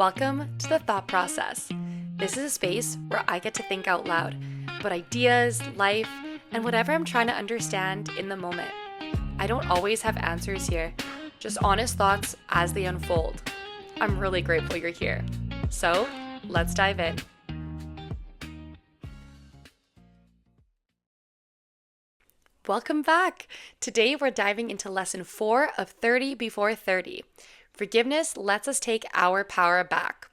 Welcome to the thought process. This is a space where I get to think out loud about ideas, life, and whatever I'm trying to understand in the moment. I don't always have answers here, just honest thoughts as they unfold. I'm really grateful you're here. So, let's dive in. Welcome back. Today we're diving into lesson 4 of 30 before 30. Forgiveness lets us take our power back.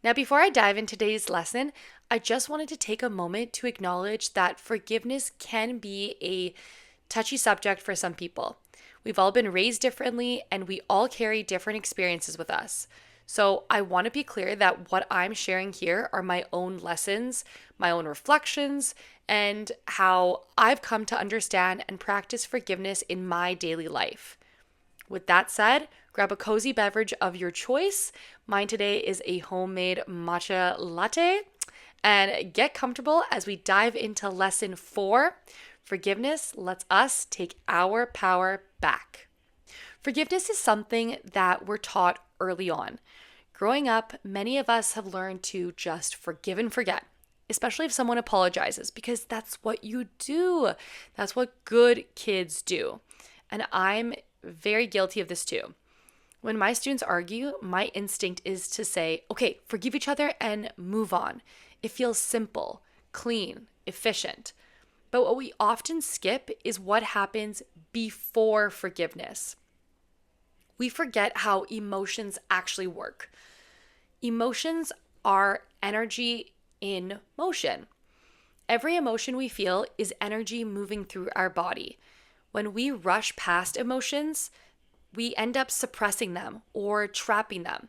Now, before I dive into today's lesson, I just wanted to take a moment to acknowledge that forgiveness can be a touchy subject for some people. We've all been raised differently and we all carry different experiences with us. So I want to be clear that what I'm sharing here are my own lessons, my own reflections, and how I've come to understand and practice forgiveness in my daily life. With that said, grab a cozy beverage of your choice. Mine today is a homemade matcha latte. And get comfortable as we dive into lesson 4. Forgiveness lets us take our power back. Forgiveness is something that we're taught early on. Growing up, many of us have learned to just forgive and forget, especially if someone apologizes, because that's what you do. That's what good kids do. And I'm very guilty of this too. When my students argue, my instinct is to say, okay, forgive each other and move on. It feels simple, clean, efficient. But what we often skip is what happens before forgiveness. We forget how emotions actually work. Emotions are energy in motion. Every emotion we feel is energy moving through our body. When we rush past emotions, we end up suppressing them or trapping them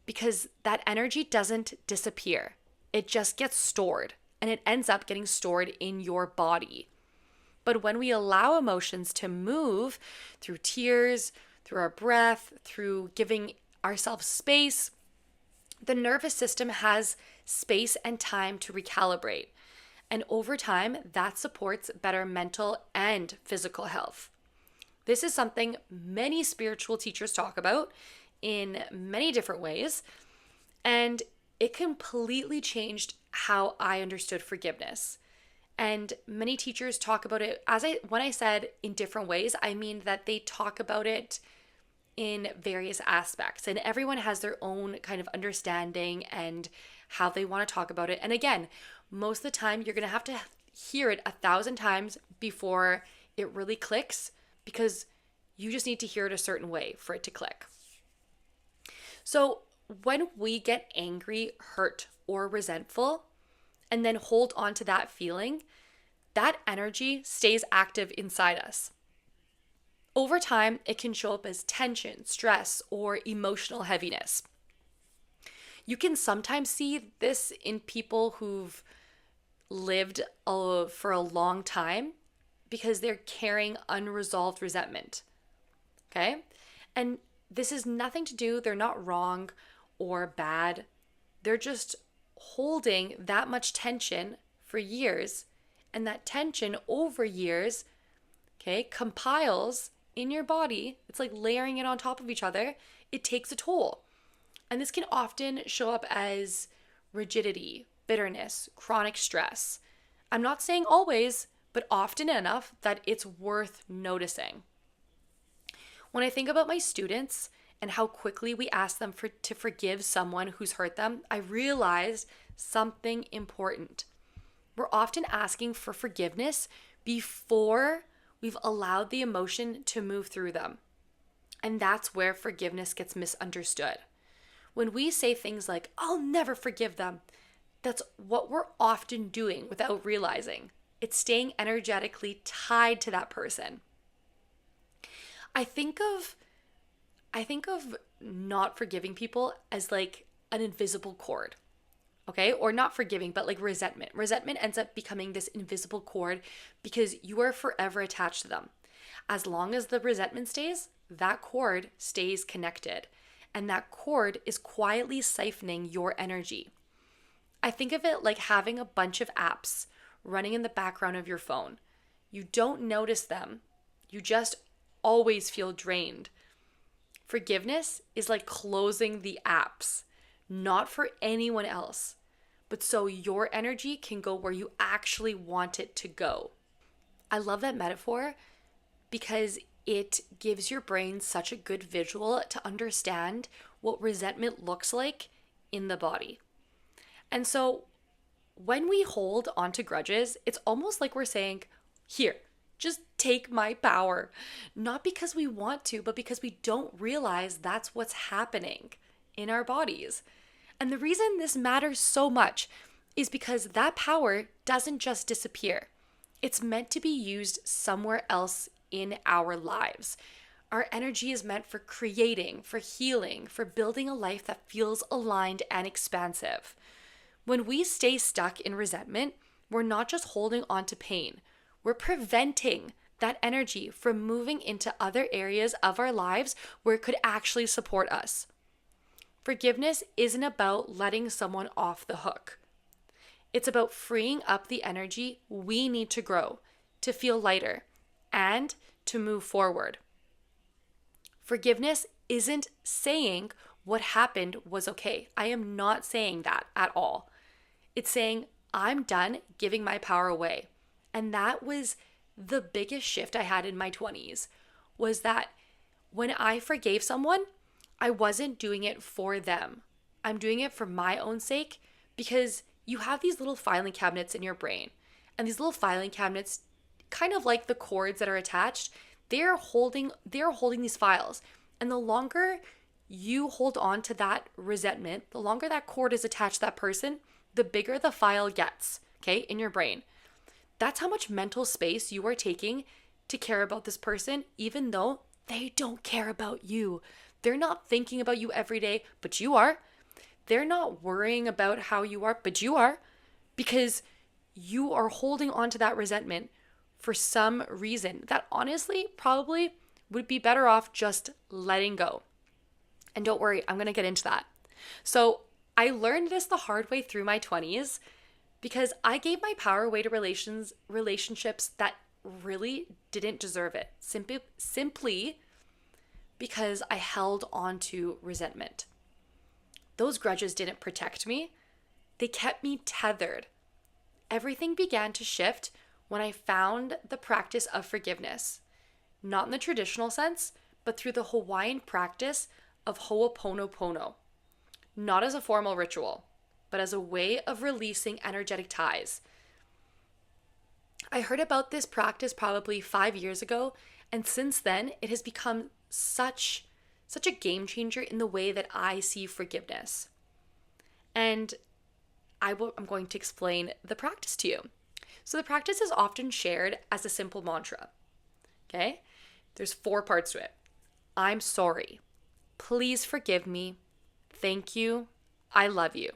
because that energy doesn't disappear. It just gets stored and it ends up getting stored in your body. But when we allow emotions to move through tears, through our breath, through giving ourselves space, the nervous system has space and time to recalibrate. And over time, that supports better mental and physical health. This is something many spiritual teachers talk about in many different ways. And it completely changed how I understood forgiveness. And many teachers talk about it when I said in different ways, I mean that they talk about it in various aspects. And everyone has their own kind of understanding and how they want to talk about it. And again, most of the time you're going to have to hear it 1,000 times before it really clicks, because you just need to hear it a certain way for it to click. So when we get angry, hurt, or resentful, and then hold on to that feeling, that energy stays active inside us. Over time, it can show up as tension, stress, or emotional heaviness. You can sometimes see this in people who've lived for a long time because they're carrying unresolved resentment. Okay? And this is nothing to do, they're not wrong or bad. They're just holding that much tension for years. And that tension over years, okay, compiles in your body. It's like layering it on top of each other. It takes a toll. And this can often show up as rigidity, bitterness, chronic stress. I'm not saying always, but often enough that it's worth noticing. When I think about my students and how quickly we ask them to forgive someone who's hurt them, I realized something important. We're often asking for forgiveness before we've allowed the emotion to move through them. And that's where forgiveness gets misunderstood. When we say things like, I'll never forgive them, that's what we're often doing without realizing. It's staying energetically tied to that person. I think of not forgiving people as like an invisible cord. Okay? Or not forgiving, but like resentment. Resentment ends up becoming this invisible cord because you are forever attached to them. As long as the resentment stays, that cord stays connected. And that cord is quietly siphoning your energy. I think of it like having a bunch of apps running in the background of your phone. You don't notice them. You just always feel drained. Forgiveness is like closing the apps. not for anyone else, but so your energy can go where you actually want it to go. I love that metaphor because it gives your brain such a good visual to understand what resentment looks like in the body. And so when we hold onto grudges, it's almost like we're saying, here, just take my power. Not because we want to, but because we don't realize that's what's happening in our bodies. And the reason this matters so much is because that power doesn't just disappear. It's meant to be used somewhere else in our lives. Our energy is meant for creating, for healing, for building a life that feels aligned and expansive. When we stay stuck in resentment, we're not just holding on to pain, we're preventing that energy from moving into other areas of our lives where it could actually support us. Forgiveness isn't about letting someone off the hook. It's about freeing up the energy we need to grow, to feel lighter, and to move forward. Forgiveness isn't saying what happened was okay. I am not saying that at all. It's saying I'm done giving my power away. And that was the biggest shift I had in my 20s, was that when I forgave someone, I wasn't doing it for them. I'm doing it for my own sake, because you have these little filing cabinets in your brain. And these little filing cabinets, kind of like the cords that are attached, they're holding these files. And the longer you hold on to that resentment, the longer that cord is attached to that person, the bigger the file gets, okay, in your brain. That's how much mental space you are taking to care about this person, even though they don't care about you. They're not thinking about you every day, but you are. They're not worrying about how you are, but you are, because you are holding on to that resentment for some reason that honestly probably would be better off just letting go. And don't worry, I'm going to get into that. So I learned this the hard way through my 20s because I gave my power away to relationships that really didn't deserve it. Simply because I held on to resentment. Those grudges didn't protect me. They kept me tethered. Everything began to shift when I found the practice of forgiveness, not in the traditional sense, but through the Hawaiian practice of ho'oponopono, not as a formal ritual, but as a way of releasing energetic ties. I heard about this practice probably 5 years ago, and since then, it has become such a game changer in the way that I see forgiveness. And I'm going to explain the practice to you. So the practice is often shared as a simple mantra. Okay? There's 4 parts to it. I'm sorry. Please forgive me. Thank you. I love you.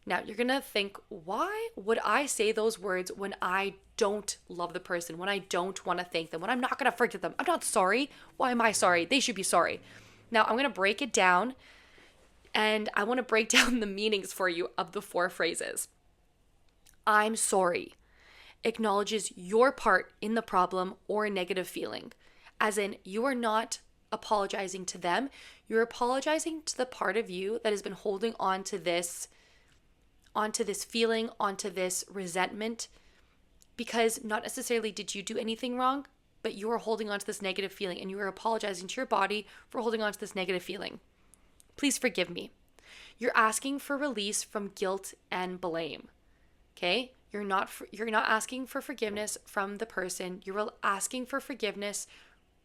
Now you're going to think, why would I say those words when I don't love the person, when I don't want to thank them, when I'm not going to forgive them? I'm not sorry. Why am I sorry? They should be sorry. Now I'm going to break it down, and I want to break down the meanings for you of the 4 phrases. I'm sorry acknowledges your part in the problem or a negative feeling, as in you are not apologizing to them, you're apologizing to the part of you that has been holding on to this feeling, onto this resentment, because not necessarily did you do anything wrong, but you are holding on to this negative feeling, and you are apologizing to your body for holding on to this negative feeling. Please forgive me. You're asking for release from guilt and blame. Okay? You're not asking for forgiveness from the person. You're asking for forgiveness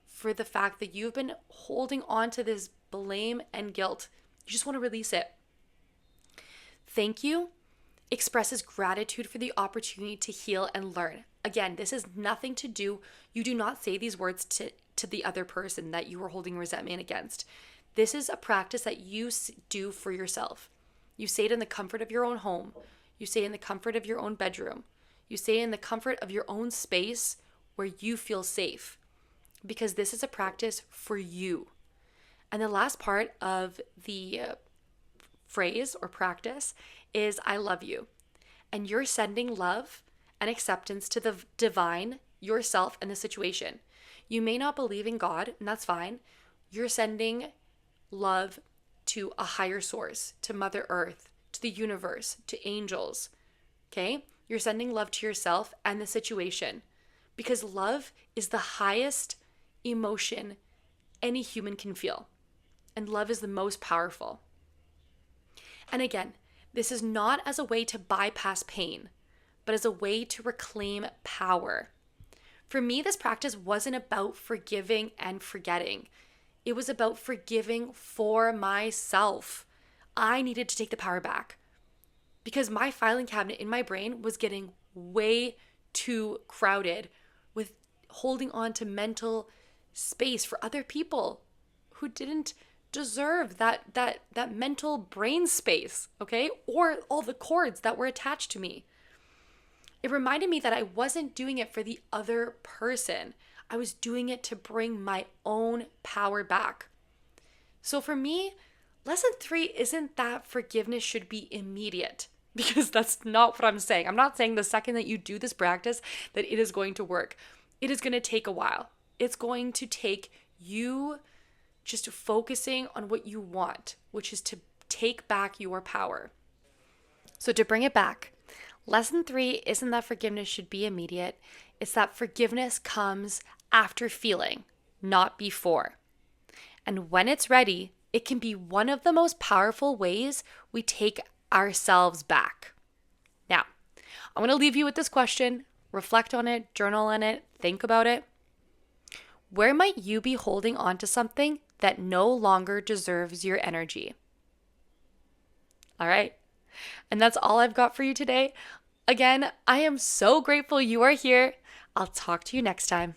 for the fact that you've been holding on to this blame and guilt. You just want to release it. Thank you expresses gratitude for the opportunity to heal and learn. Again, this has nothing to do, you do not say these words to the other person that you are holding resentment against. This is a practice that you do for yourself. You say it in the comfort of your own home. You say it in the comfort of your own bedroom. You say it in the comfort of your own space where you feel safe, because this is a practice for you. And the last part of the phrase or practice is I love you. And you're sending love and acceptance to the divine, yourself, and the situation. You may not believe in God, and that's fine. You're sending love to a higher source, to Mother Earth, to the universe, to angels. Okay? You're sending love to yourself and the situation because love is the highest emotion any human can feel. And love is the most powerful. And again, this is not as a way to bypass pain, but as a way to reclaim power. For me, this practice wasn't about forgiving and forgetting. It was about forgiving for myself. I needed to take the power back because my filing cabinet in my brain was getting way too crowded with holding on to mental space for other people who didn't deserve that mental brain space, okay? Or all the cords that were attached to me. It reminded me that I wasn't doing it for the other person. I was doing it to bring my own power back. So for me, lesson 3 isn't that forgiveness should be immediate, because that's not what I'm saying. I'm not saying the second that you do this practice that it is going to work. It is going to take a while. It's going to take you just focusing on what you want, which is to take back your power. So to bring it back, lesson 3 isn't that forgiveness should be immediate. It's that forgiveness comes after feeling, not before. And when it's ready, it can be one of the most powerful ways we take ourselves back. Now, I'm going to leave you with this question. Reflect on it, journal on it, think about it. Where might you be holding on to something that no longer deserves your energy? All right. And that's all I've got for you today. Again, I am so grateful you are here. I'll talk to you next time.